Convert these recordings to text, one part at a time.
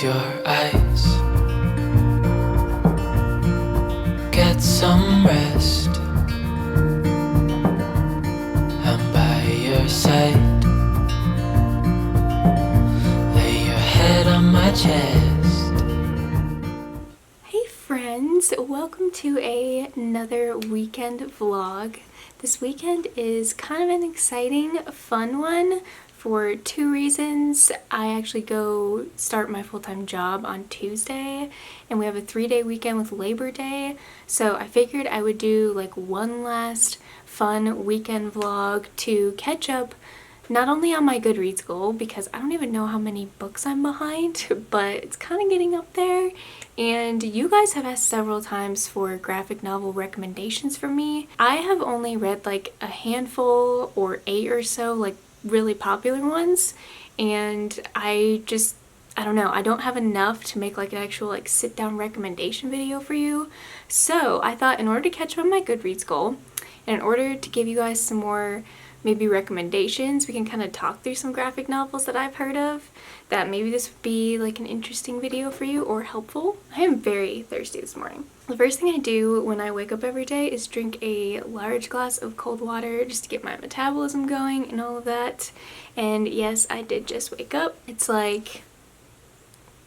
Close your eyes. Get some rest. I'm by your side. Lay your head on my chest. Hey friends, welcome to another weekend vlog. This weekend is kind of an exciting, fun one for two reasons. I actually go start my full-time job on Tuesday, and we have a 3-day weekend with Labor Day, so I figured I would do like one last fun weekend vlog to catch up not only on my Goodreads goal, because I don't even know how many books I'm behind, but it's kind of getting up there. And you guys have asked several times for graphic novel recommendations for me. I have only read like a handful or 8 or so, like really popular ones. And I don't know, I don't have enough to make like an actual like sit down recommendation video for you. So I thought in order to catch up on my Goodreads goal, and in order to give you guys some more maybe recommendations, we can kind of talk through some graphic novels that I've heard of, that maybe this would be like an interesting video for you or helpful. I am very thirsty this morning. The first thing I do when I wake up every day is drink a large glass of cold water just to get my metabolism going and all of that. And yes, I did just wake up. It's like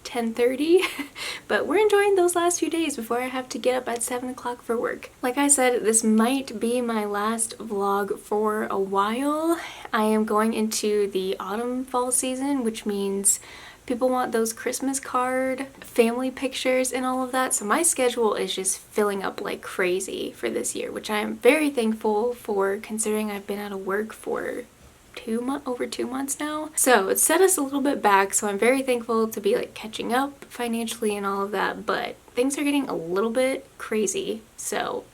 10:30, but we're enjoying those last few days before I have to get up at 7 o'clock for work. Like I said, this might be my last vlog for a while. I am going into the autumn fall season, which means people want those Christmas card, family pictures, and all of that. So my schedule is just filling up like crazy for this year, which I am very thankful for, considering I've been out of work for over 2 months now. So it set us a little bit back, so I'm very thankful to be like catching up financially and all of that, but things are getting a little bit crazy. So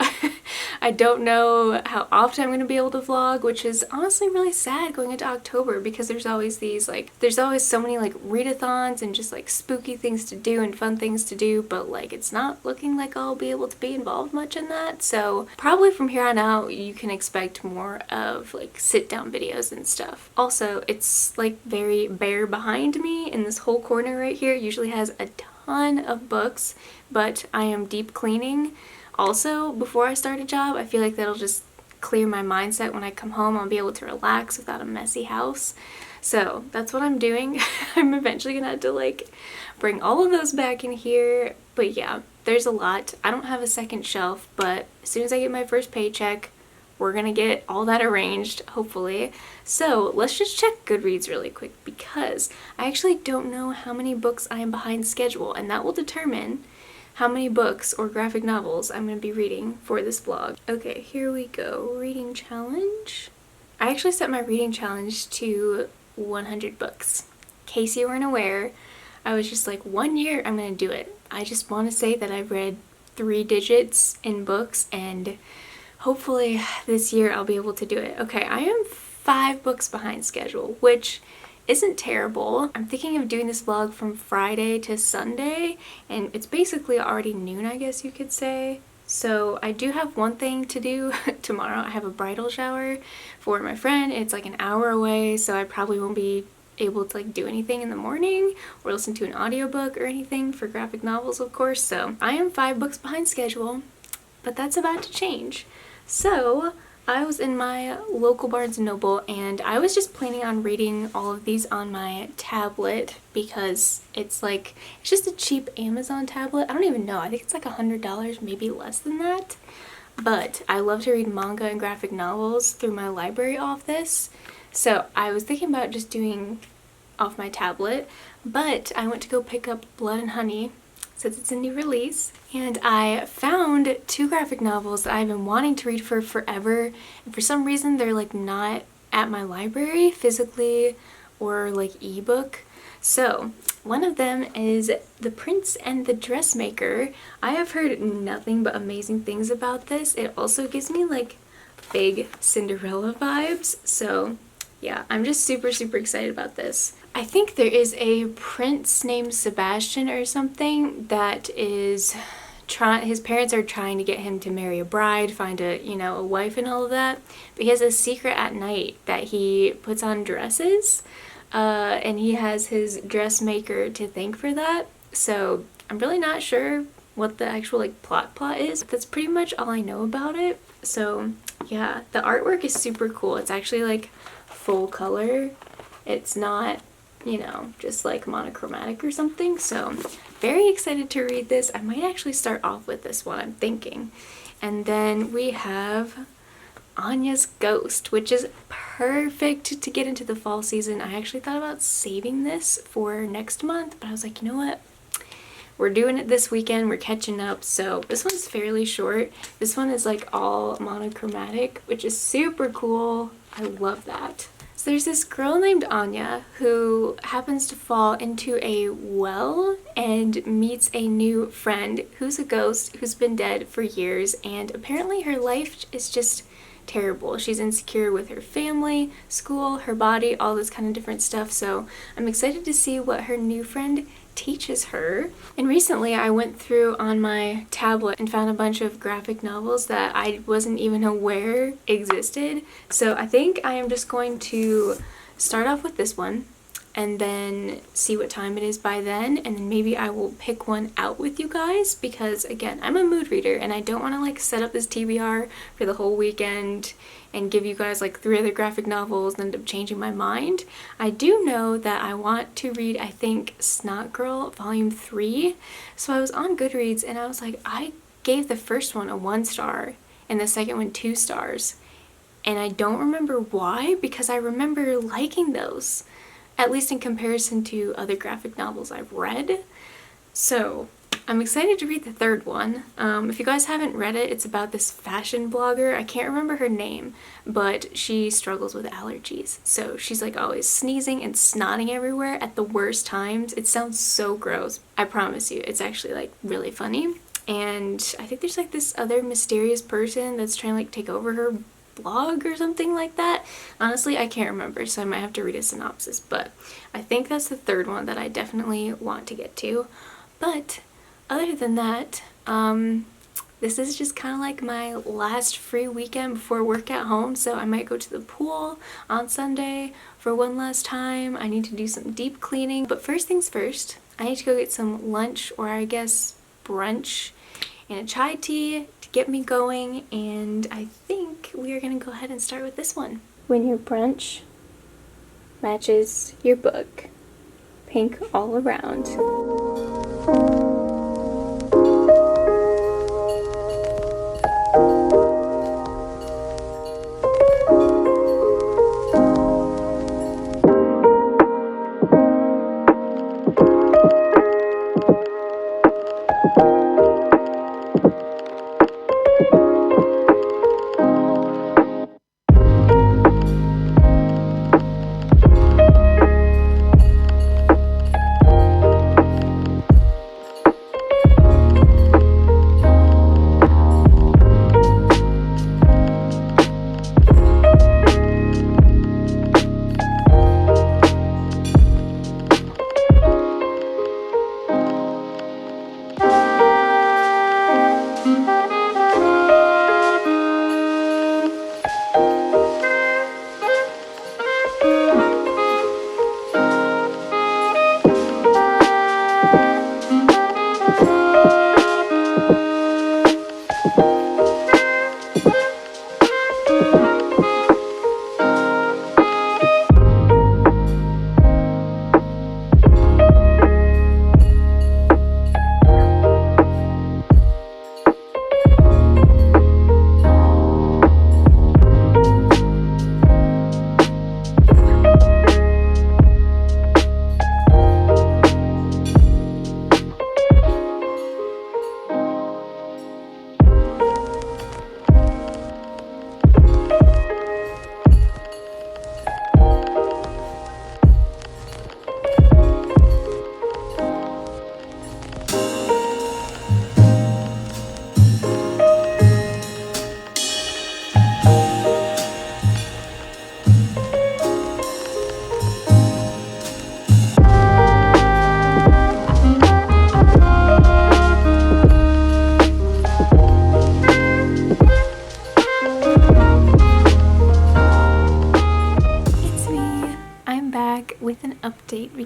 I don't know how often I'm going to be able to vlog, which is honestly really sad going into October, because there's always so many like readathons and just like spooky things to do and fun things to do, but like it's not looking like I'll be able to be involved much in that. So probably from here on out you can expect more of like sit down videos and stuff. Also, it's like very bare behind me, in this whole corner right here usually has a ton of books, but I am deep cleaning. Also, before I start a job, I feel like that'll just clear my mindset. When I come home, I'll be able to relax without a messy house. So that's what I'm doing. I'm eventually gonna have to like bring all of those back in here. But yeah, there's a lot. I don't have a second shelf, but as soon as I get my first paycheck, we're gonna get all that arranged, hopefully. So let's just check Goodreads really quick, because I actually don't know how many books I am behind schedule, and that will determine how many books or graphic novels I'm going to be reading for this vlog. Okay, here we go. Reading challenge. I actually set my reading challenge to 100 books. In case you weren't aware, I was just like, 1 year I'm going to do it. I just want to say that I've read 3 digits in books, and hopefully this year I'll be able to do it. Okay, I am 5 books behind schedule, which isn't terrible. I'm thinking of doing this vlog from Friday to Sunday, and it's basically already noon, I guess you could say. So I do have one thing to do tomorrow. I have a bridal shower for my friend. It's like an hour away, so I probably won't be able to like do anything in the morning or listen to an audiobook or anything for graphic novels, of course. So I am 5 books behind schedule, but that's about to change. So I was in my local Barnes & Noble, and I was just planning on reading all of these on my tablet, because it's just a cheap Amazon tablet. I don't even know, I think it's like $100, maybe less than that. But I love to read manga and graphic novels through my library off this, so I was thinking about just doing off my tablet. But I went to go pick up Blood and Honey, since it's a new release, and I found 2 graphic novels that I've been wanting to read for forever, and for some reason they're like not at my library physically or like ebook. So one of them is The Prince and the Dressmaker. I have heard nothing but amazing things about this. It also gives me like big Cinderella vibes, so yeah, I'm just super excited about this. I think there is a prince named Sebastian or something that is his parents are trying to get him to marry a bride, find a wife and all of that, but he has a secret at night that he puts on dresses and he has his dressmaker to thank for that. So I'm really not sure what the actual like plot is. That's pretty much all I know about it. So yeah, the artwork is super cool. It's actually like full color. It's not, you know, just like monochromatic or something. So very excited to read this. I might actually start off with this one, I'm thinking. And then we have Anya's Ghost, which is perfect to get into the fall season. I actually thought about saving this for next month, but I was like, you know what? We're doing it this weekend, we're catching up. So this one's fairly short. This one is like all monochromatic, which is super cool. I love that. So there's this girl named Anya who happens to fall into a well and meets a new friend who's a ghost who's been dead for years, and apparently her life is just terrible. She's insecure with her family, school, her body, all this kind of different stuff. So I'm excited to see what her new friend teaches her. And recently I went through on my tablet and found a bunch of graphic novels that I wasn't even aware existed. So I think I am just going to start off with this one and then see what time it is by then, and then maybe I will pick one out with you guys, because again, I'm a mood reader and I don't want to like set up this TBR for the whole weekend and give you guys like 3 other graphic novels and end up changing my mind. I do know that I want to read, I think, Snot Girl Volume 3. So I was on Goodreads and I was like, I gave the first one a 1 star and the second one 2 stars. And I don't remember why, because I remember liking those, at least in comparison to other graphic novels I've read. So I'm excited to read the third one. If you guys haven't read it, it's about this fashion blogger. I can't remember her name, but she struggles with allergies. So she's like always sneezing and snotting everywhere at the worst times. It sounds so gross. I promise you, it's actually like really funny. And I think there's like this other mysterious person that's trying to like take over her blog or something like that. Honestly, I can't remember, so I might have to read a synopsis, but I think that's the third one that I definitely want to get to. But other than that, this is just kind of like my last free weekend before work at home, so I might go to the pool on Sunday for one last time. I need to do some deep cleaning, but first things first, I need to go get some lunch, or I guess brunch, and a chai tea to get me going, and I think we are going to go ahead and start with this one. When your brunch matches your book, pink all around.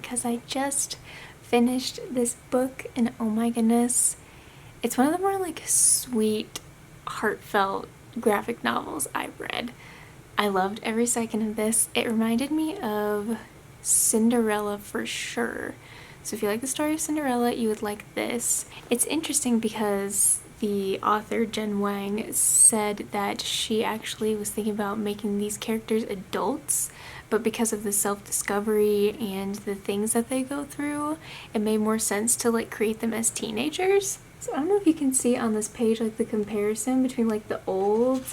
because I just finished this book and oh my goodness, it's one of the more like sweet, heartfelt graphic novels I've read. I loved every second of this. It reminded me of Cinderella for sure. So if you like the story of Cinderella, you would like this. It's interesting because the author Jen Wang said that she actually was thinking about making these characters adults, but because of the self-discovery and the things that they go through, it made more sense to like create them as teenagers. So I don't know if you can see on this page like the comparison between like the old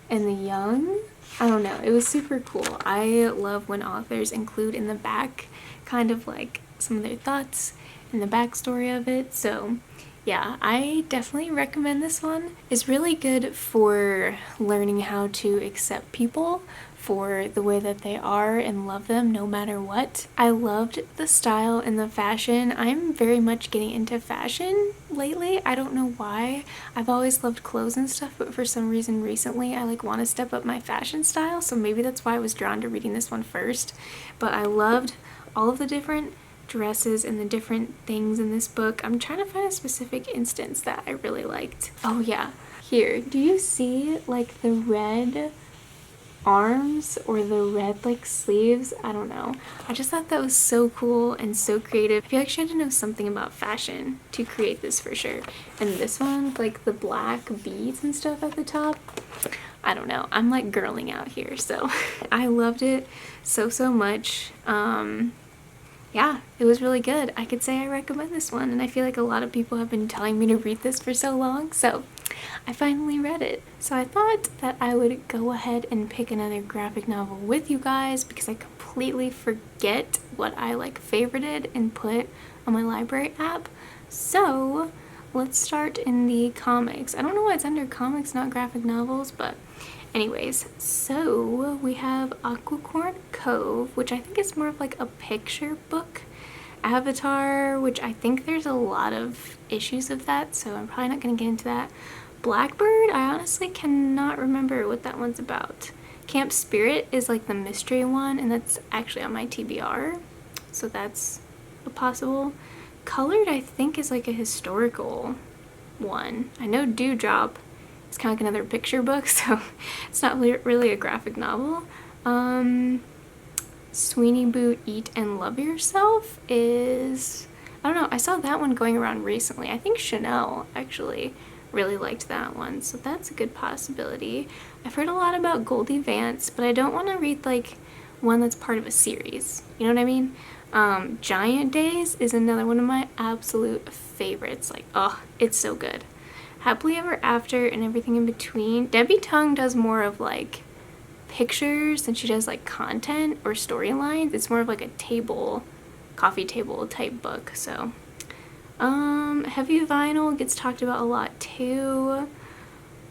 and the young. I don't know, it was super cool. I love when authors include in the back kind of like some of their thoughts and the backstory of it. So yeah, I definitely recommend this one. It's really good for learning how to accept people for the way that they are and love them no matter what. I loved the style and the fashion. I'm very much getting into fashion lately. I don't know why. I've always loved clothes and stuff, but for some reason recently I like want to step up my fashion style, so maybe that's why I was drawn to reading this one first. But I loved all of the different dresses and the different things in this book. I'm trying to find a specific instance that I really liked. Oh yeah, here. Do you see like the red arms or the red like sleeves? I don't know. I just thought that was so cool and so creative. I feel like she had to know something about fashion to create this for sure. And this one, like the black beads and stuff at the top, I don't know. I'm like girling out here, so I loved it so much. Yeah, it was really good. I could say I recommend this one, and I feel like a lot of people have been telling me to read this for so long, so I finally read it. So I thought that I would go ahead and pick another graphic novel with you guys because I completely forget what I like favorited and put on my library app. So let's start in the comics. I don't know why it's under comics, not graphic novels, but anyways, so we have Aquacorn Cove, which I think is more of like a picture book. Avatar, which I think there's a lot of issues of that, so I'm probably not going to get into that. Blackbird, I honestly cannot remember what that one's about. Camp Spirit is like the mystery one, and that's actually on my TBR, so that's a possible. Colored, I think, is like a historical one. I know Dewdrop, it's kind of like another picture book, so it's not really a graphic novel. Sweeney Boo Eat and Love Yourself is, I don't know, I saw that one going around recently. I think Chanel actually really liked that one, so that's a good possibility. I've heard a lot about Goldie Vance, but I don't want to read like one that's part of a series. You know what I mean? Giant Days is another one of my absolute favorites. Like, oh, it's so good. Happily Ever After and Everything in Between. Debbie Tung does more of like pictures than she does like content or storylines. It's more of like a table, coffee table type book. So Heavy Vinyl gets talked about a lot too.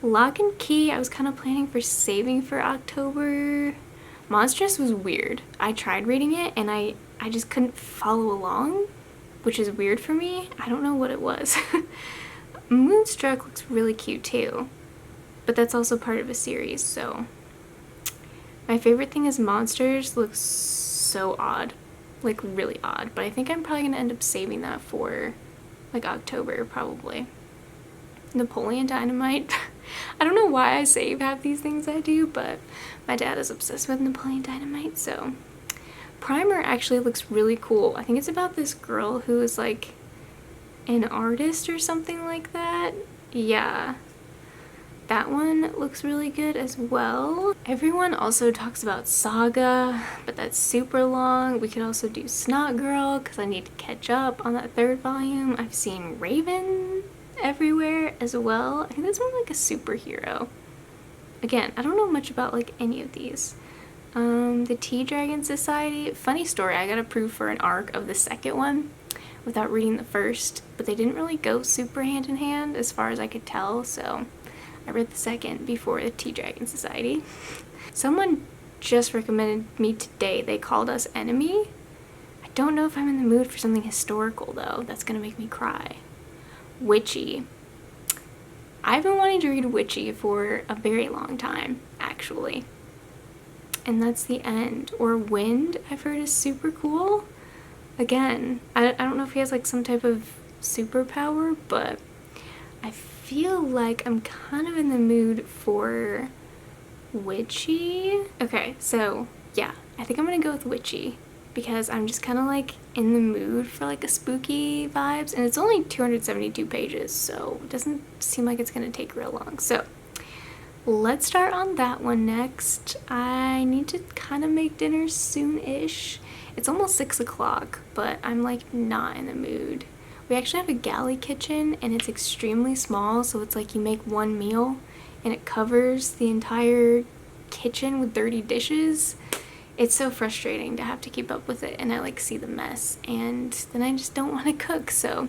Lock and Key I was kind of planning for saving for October. Monstrous was weird. I tried reading it and I just couldn't follow along, which is weird for me. I don't know what it was. Moonstruck looks really cute too, but that's also part of a series, so. My favorite thing is Monsters looks so odd, like really odd, but I think I'm probably going to end up saving that for like October probably. Napoleon Dynamite. I don't know why I save half these things I do, but my dad is obsessed with Napoleon Dynamite, so. Primer actually looks really cool. I think it's about this girl who is like an artist or something like that. Yeah. That one looks really good as well. Everyone also talks about Saga, but that's super long. We could also do Snot Girl because I need to catch up on that third volume. I've seen Raven everywhere as well. I think that's more like a superhero. Again, I don't know much about like any of these. The Tea Dragon Society. Funny story, I got approved for an arc of the second one without reading the first, but they didn't really go super hand in hand as far as I could tell, so I read the second before the Tea Dragon Society. Someone just recommended me today. They called us Enemy. I don't know if I'm in the mood for something historical though. That's gonna make me cry. Witchy. I've been wanting to read Witchy for a very long time, actually. And that's the end. Or Wind, I've heard is super cool. again, I don't know if he has like some type of superpower, but I feel like I'm kind of in the mood for Witchy. Okay, so yeah, I think I'm gonna go with Witchy because I'm just kind of like in the mood for like a spooky vibes, and it's only 272 pages, so it doesn't seem like it's gonna take real long. So let's start on that one next. I need to kind of make dinner soon-ish. It's almost 6 o'clock, but I'm like not in the mood. We actually have a galley kitchen and it's extremely small, so it's like you make one meal and it covers the entire kitchen with dirty dishes. It's so frustrating to have to keep up with it, and I like see the mess, and then I just don't want to cook. So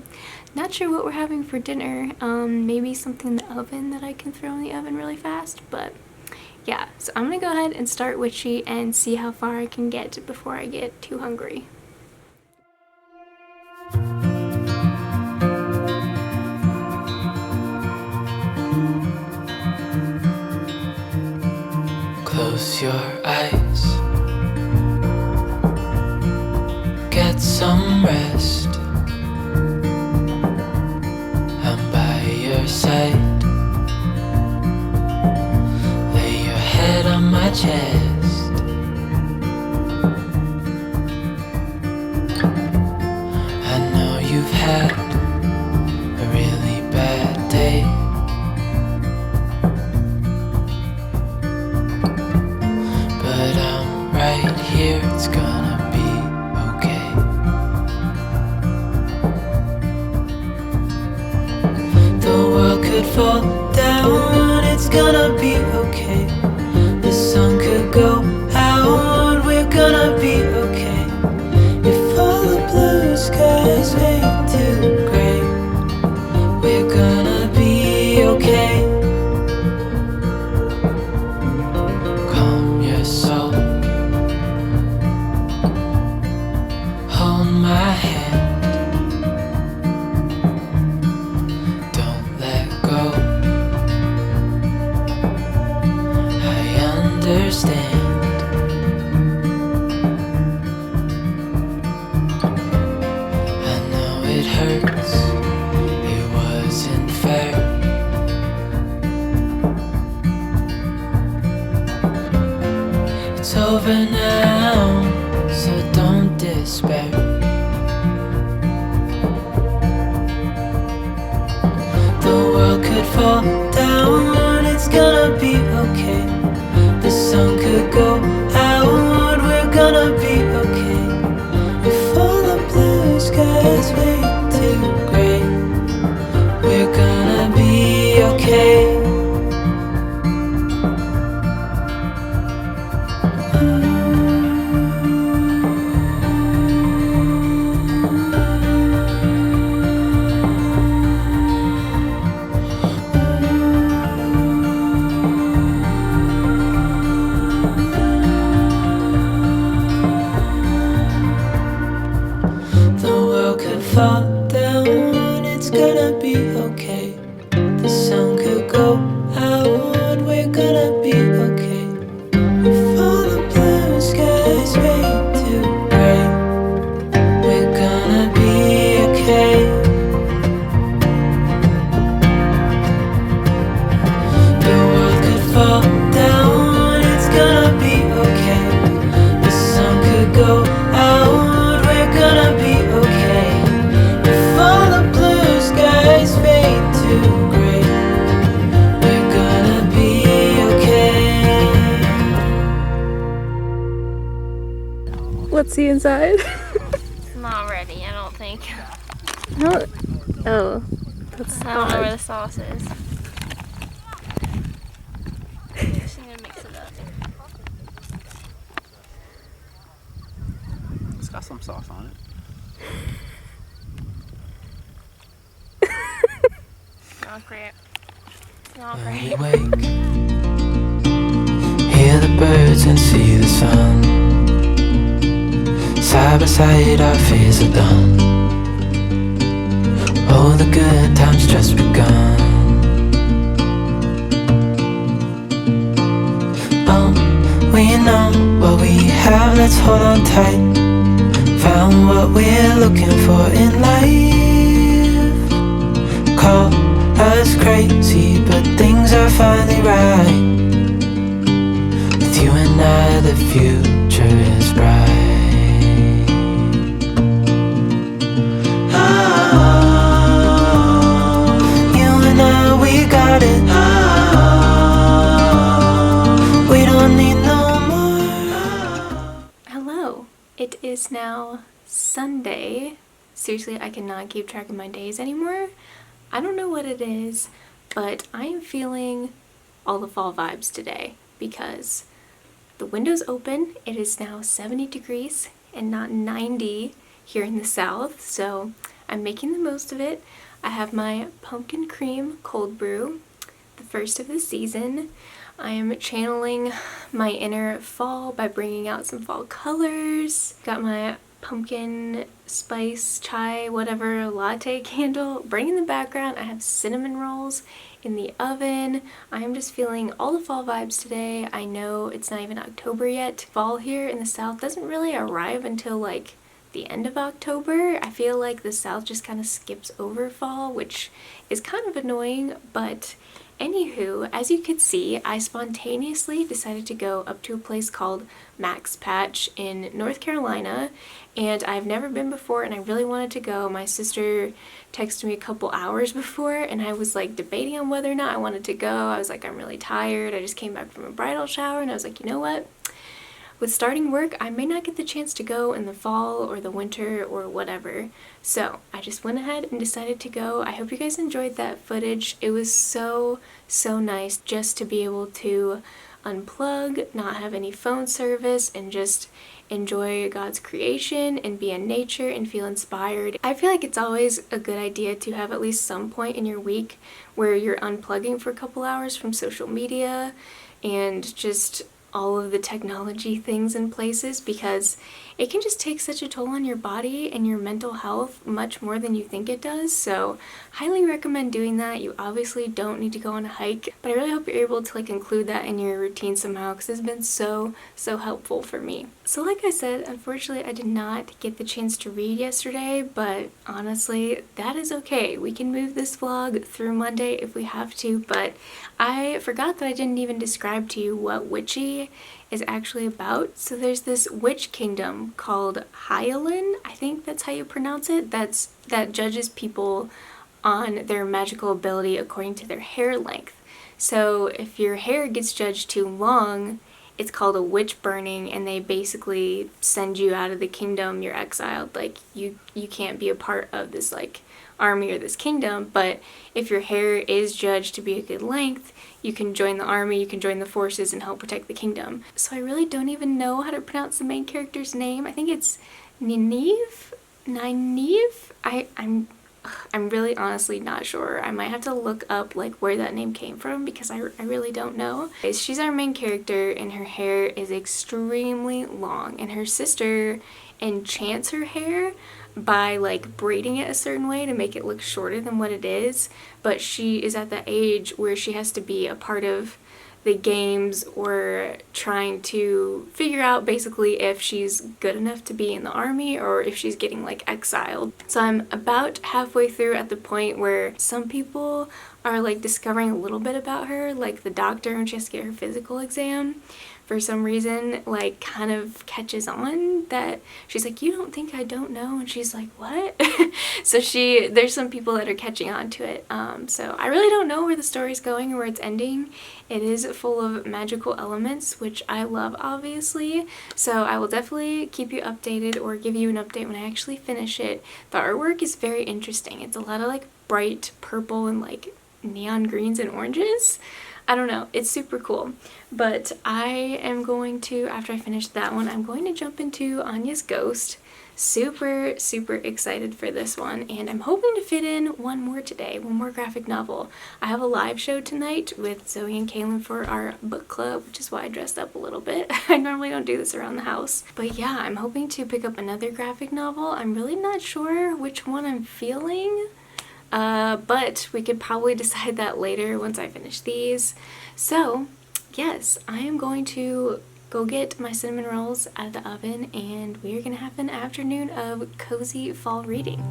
not sure what we're having for dinner. Maybe something in the oven that I can throw in the oven really fast, but yeah. So I'm gonna go ahead and start Witchy and see how far I can get before I get too hungry. Close your eyes, get some rest. I'm by your side. Lay your head on my chest. I know you've had a really bad day, but I'm right here, it's gonna be okay. The world could fall down, it's gonna be okay. The sun could go out, we're gonna be okay. If all the blue skies fade to gray, we're gonna be okay. Calm your soul, hold my hand, don't let go. I understand. I know it hurts, it wasn't fair. It's over now, so don't despair. The world could fall down, it's gonna be okay. The sun could go out, we're gonna be okay. If all the blue skies fade to gray, we're gonna be okay. The world could fall down, it's gonna be okay. The sun could go out, we're gonna be okay. If all the blue skies fade to gray, we're gonna be okay. The world could fall down, it's gonna be okay. The sun could go out, we're gonna be okay. If all the blue skies fade to gray, we're gonna be okay. Let's see inside. It's not ready, I don't think. No. Oh, that's I don't know where odd. the sauce is. Just gonna mix it up. It's got some sauce on it. Not great. Not When we great. wake, hear the birds and see the sun. Side by side our fears are done. Oh, the good times just begun. Oh, we know what we have, let's hold on tight. Found what we're looking for in life. Call us crazy, but things are finally right. With you and I, the future is bright. Oh, you and I, we got it. Oh, we don't need no more. Hello. It is now Sunday. Seriously, I cannot keep track of my days anymore. I don't know what it is, but I am feeling all the fall vibes today because the window's open. It is now 70 degrees and not 90 here in the south, so I'm making the most of it. I have my pumpkin cream cold brew, the first of the season. I am channeling my inner fall by bringing out some fall colors. Got my pumpkin spice chai whatever latte candle burning in the background. I have cinnamon rolls in the oven. I am just feeling all the fall vibes today. I know it's not even October yet. Fall here in the south doesn't really arrive until like the end of October. I feel like the south just kind of skips over fall, which is kind of annoying, but anywho, as you could see, I spontaneously decided to go up to a place called Max Patch in North Carolina, and I've never been before and I really wanted to go. My sister texted me a couple hours before and I was like debating on whether or not I wanted to go. I was like, I'm really tired. I just came back from a bridal shower and I was like, you know what? With starting work, I may not get the chance to go in the fall or the winter or whatever. So I just went ahead and decided to go. I hope you guys enjoyed that footage. It was so nice just to be able to unplug, not have any phone service, and just enjoy God's creation and be in nature and feel inspired. I feel like it's always a good idea to have at least some point in your week where you're unplugging for a couple hours from social media and just all of the technology things in places, because it can just take such a toll on your body and your mental health much more than you think it does. So highly recommend doing that. You obviously don't need to go on a hike, but I really hope you're able to like include that in your routine somehow, because it's been so helpful for me. So like I said, unfortunately I did not get the chance to read yesterday, but honestly that is okay. We can move this vlog through Monday if we have to, but I forgot that I didn't even describe to you what Witchy is actually about. So there's this witch kingdom called Hyalin, I think that's how you pronounce it, that judges people on their magical ability according to their hair length. So if your hair gets judged too long, it's called a witch burning, and they basically send you out of the kingdom. You're exiled, like you can't be a part of this like army or this kingdom. But if your hair is judged to be a good length, you can join the army, you can join the forces and help protect the kingdom. So I really don't even know how to pronounce the main character's name. I think it's Nynaeve? I'm really honestly not sure. I might have to look up like where that name came from because I really don't know. She's our main character and her hair is extremely long, and her sister enchants her hair by like braiding it a certain way to make it look shorter than what it is, but she is at the age where she has to be a part of the games or trying to figure out basically if she's good enough to be in the army or if she's getting like exiled. So I'm about halfway through at the point where some people are like discovering a little bit about her, like the doctor when she has to get her physical exam for some reason like kind of catches on that she's like, you don't think I don't know? And she's like, what? So there's some people that are catching on to it. So I really don't know where the story's going or where it's ending. It is full of magical elements, which I love obviously, so I will definitely keep you updated or give you an update when I actually finish it. The artwork is very interesting. It's a lot of like bright purple and like neon greens and oranges. I don't know, it's super cool. But I am going to, after I finish that one, I'm going to jump into Anya's Ghost. Super excited for this one, and I'm hoping to fit in one more today, one more graphic novel. I have a live show tonight with Zoe and Kaylin for our book club, which is why I dressed up a little bit. I normally don't do this around the house. But yeah, I'm hoping to pick up another graphic novel. I'm really not sure which one I'm feeling. But we could probably decide that later once I finish these. So yes, I am going to go get my cinnamon rolls out of the oven, and we are gonna have an afternoon of cozy fall reading.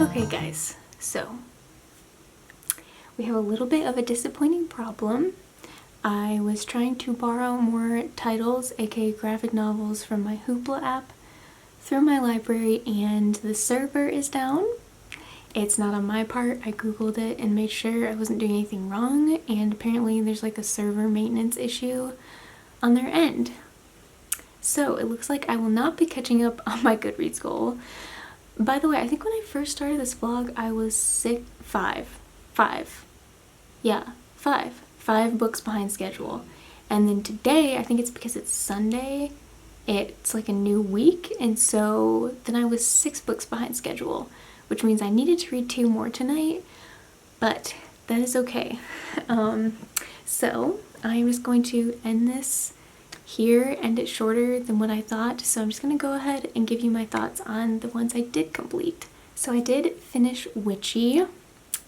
Okay guys, so we have a little bit of a disappointing problem. I was trying to borrow more titles, aka graphic novels, from my Hoopla app through my library, and the server is down. It's not on my part. I googled it and made sure I wasn't doing anything wrong, and apparently there's like a server maintenance issue on their end. So it looks like I will not be catching up on my Goodreads goal. By the way, I think when I first started this vlog, I was five books behind schedule. And then today, I think it's because it's Sunday, it's like a new week, and so then I was 6 books behind schedule, which means I needed to read 2 more tonight, but that is okay. So I'm just going to end this here, end it shorter than what I thought, so I'm just going to go ahead and give you my thoughts on the ones I did complete. So I did finish Witchy,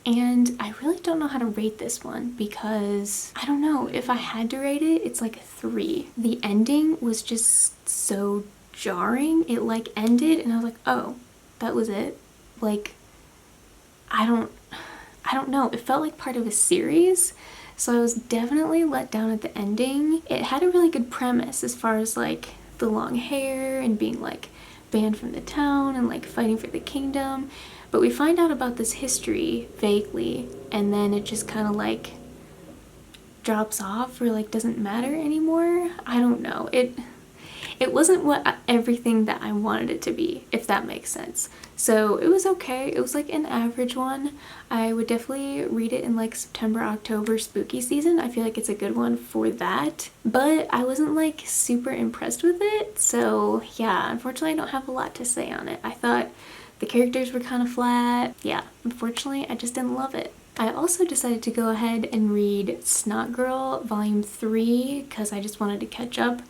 and I really don't know how to rate this one because I don't know, if I had to rate it, it's like a 3. The ending was just so jarring. It like ended and I was like, oh, that was it? Like, I don't know, it felt like part of a series. So I was definitely let down at the ending. It had a really good premise as far as like the long hair and being like banned from the town and like fighting for the kingdom. But we find out about this history vaguely, and then it just kind of like drops off or like doesn't matter anymore. I don't know. It wasn't everything that I wanted it to be, if that makes sense. So it was okay. It was like an average one. I would definitely read it in like September, October spooky season. I feel like it's a good one for that. But I wasn't like super impressed with it. So yeah, unfortunately I don't have a lot to say on it. I thought the characters were kind of flat. Yeah, unfortunately I just didn't love it. I also decided to go ahead and read Snot Girl Volume 3 because I just wanted to catch up.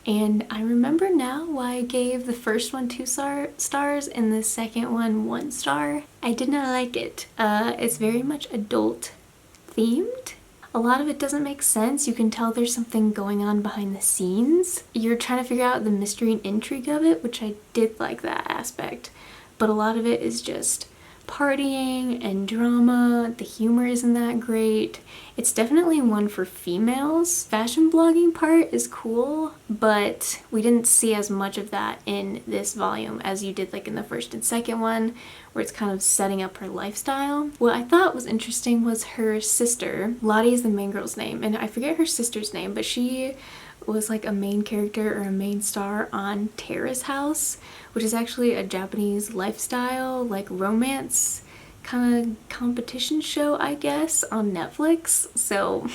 And I remember now why I gave the first one 2 stars and the second one 1 star. I did not like it. It's very much adult themed. A lot of it doesn't make sense. You can tell there's something going on behind the scenes. You're trying to figure out the mystery and intrigue of it, which I did like that aspect. But a lot of it is just partying and drama. The humor isn't that great. It's definitely one for females. Fashion blogging part is cool, but we didn't see as much of that in this volume as you did like in the first and second one, where it's kind of setting up her lifestyle. What I thought was interesting was her sister. Lottie is the main girl's name, and I forget her sister's name, but she was like a main character or a main star on Terrace House, which is actually a Japanese lifestyle, like romance kind of competition show, I guess, on Netflix. So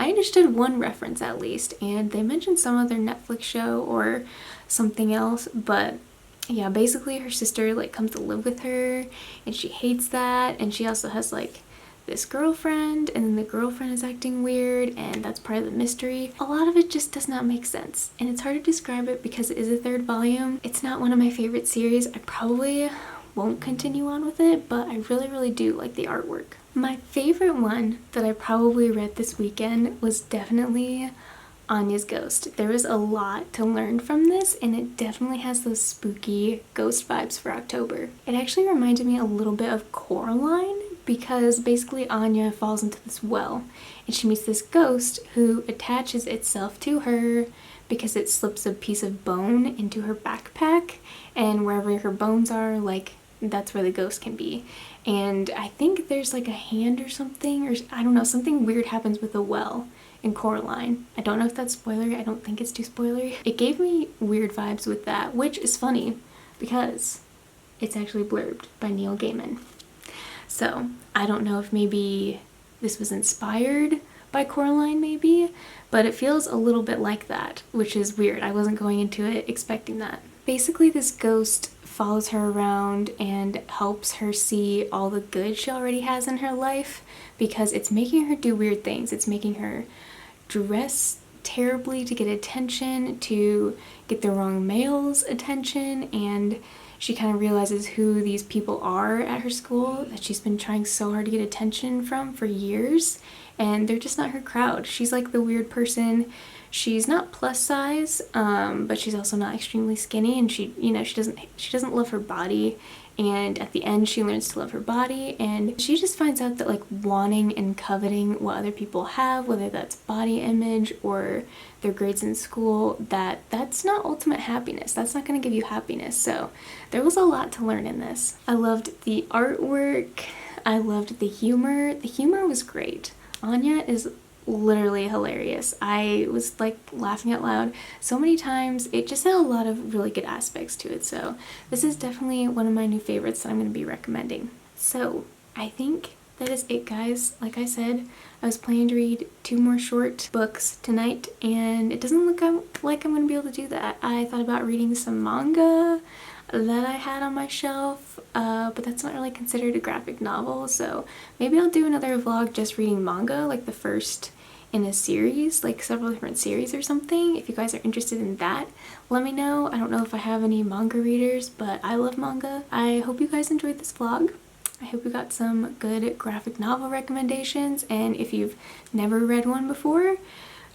I understood one reference at least, and they mentioned some other Netflix show or something else, but yeah, basically her sister like comes to live with her and she hates that, and she also has like this girlfriend, and then the girlfriend is acting weird, and that's part of the mystery. A lot of it just does not make sense, and it's hard to describe it because it is a 3rd volume. It's not one of my favorite series. I probably won't continue on with it, but I really do like the artwork. My favorite one that I probably read this weekend was definitely Anya's Ghost. There was a lot to learn from this, and it definitely has those spooky ghost vibes for October. It actually reminded me a little bit of Coraline, because basically Anya falls into this well and she meets this ghost who attaches itself to her because it slips a piece of bone into her backpack, and wherever her bones are, like, that's where the ghost can be. And I think there's like a hand or something, or I don't know, something weird happens with the well in Coraline. I don't know if that's spoilery. I don't think it's too spoilery. It gave me weird vibes with that, which is funny because It's actually blurbed by Neil Gaiman. So I don't know if maybe this was inspired by Coraline maybe, but it feels a little bit like that, which is weird. I wasn't going into it expecting that. Basically, this ghost follows her around and helps her see all the good she already has in her life, because it's making her do weird things. It's making her dress terribly to get attention, to get the wrong male's attention, and she kind of realizes who these people are at her school that she's been trying so hard to get attention from for years, and they're just not her crowd. She's like the weird person. She's not plus size, but she's also not extremely skinny, and she doesn't love her body. And at the end, she learns to love her body, and she just finds out that like wanting and coveting what other people have, whether that's body image or their grades in school, that's not ultimate happiness. That's not going to give you happiness. So there was a lot to learn in this. I loved the artwork. I loved the humor. The humor was great. Anya is literally hilarious. I was like laughing out loud so many times. It just had a lot of really good aspects to it. So this is definitely one of my new favorites that I'm going to be recommending. So I think that is it, guys. Like I said, I was planning to read 2 more short books tonight, and it doesn't look like I'm going to be able to do that. I thought about reading some manga that I had on my shelf, but that's not really considered a graphic novel, so maybe I'll do another vlog just reading manga, like the first in a series, like several different series or something. If you guys are interested in that, let me know. I don't know if I have any manga readers, but I love manga. I hope you guys enjoyed this vlog. I hope you got some good graphic novel recommendations, and if you've never read one before,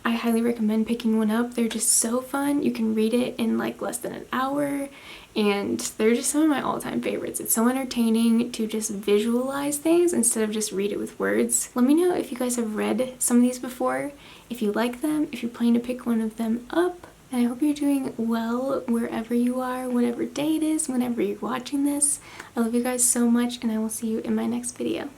I highly recommend picking one up. They're just so fun. You can read it in like less than an hour, and they're just some of my all-time favorites. It's so entertaining to just visualize things instead of just read it with words. Let me know if you guys have read some of these before, if you like them, if you're planning to pick one of them up. And I hope you're doing well wherever you are, whatever day it is, whenever you're watching this. I love you guys so much, and I will see you in my next video.